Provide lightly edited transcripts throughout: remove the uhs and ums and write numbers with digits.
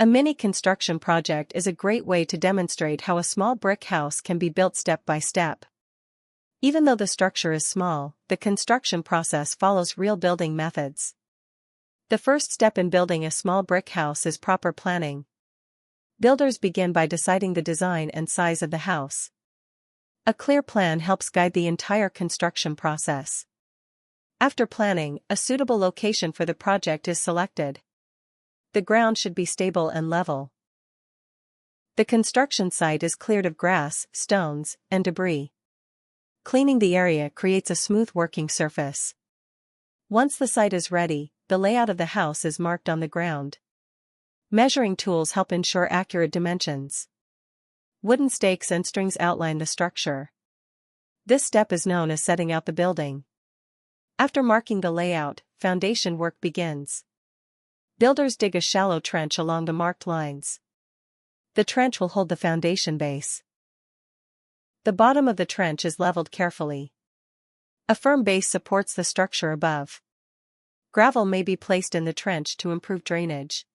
A mini construction project is a great way to demonstrate how a small brick house can be built step by step. Even though the structure is small, the construction process follows real building methods. The first step in building a small brick house is proper planning. Builders begin by deciding the design and size of the house. A clear plan helps guide the entire construction process. After planning, a suitable location for the project is selected. The ground should be stable and level. The construction site is cleared of grass, stones, and debris. Cleaning the area creates a smooth working surface. Once the site is ready, the layout of the house is marked on the ground. Measuring tools help ensure accurate dimensions. Wooden stakes and strings outline the structure. This step is known as setting out the building. After marking the layout, foundation work begins. Builders dig a shallow trench along the marked lines. The trench will hold the foundation base. The bottom of the trench is leveled carefully. A firm base supports the structure above. Gravel may be placed in the trench to improve drainage.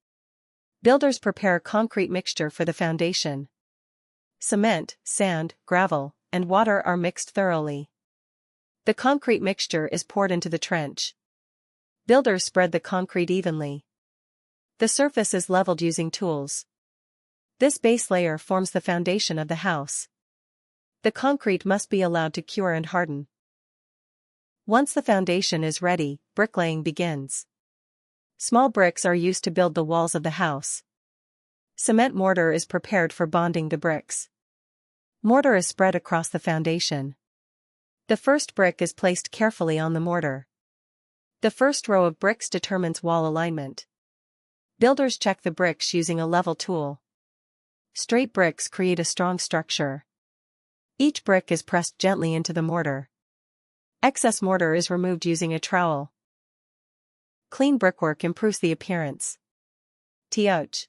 Builders prepare a concrete mixture for the foundation. Cement, sand, gravel, and water are mixed thoroughly. The concrete mixture is poured into the trench. Builders spread the concrete evenly. The surface is leveled using tools. This base layer forms the foundation of the house. The concrete must be allowed to cure and harden. Once the foundation is ready, bricklaying begins. Small bricks are used to build the walls of the house. Cement mortar is prepared for bonding the bricks. Mortar is spread across the foundation. The first brick is placed carefully on the mortar. The first row of bricks determines wall alignment. Builders check the bricks using a level tool. Straight bricks create a strong structure. Each brick is pressed gently into the mortar. Excess mortar is removed using a trowel. Clean brickwork improves the appearance. Tioch.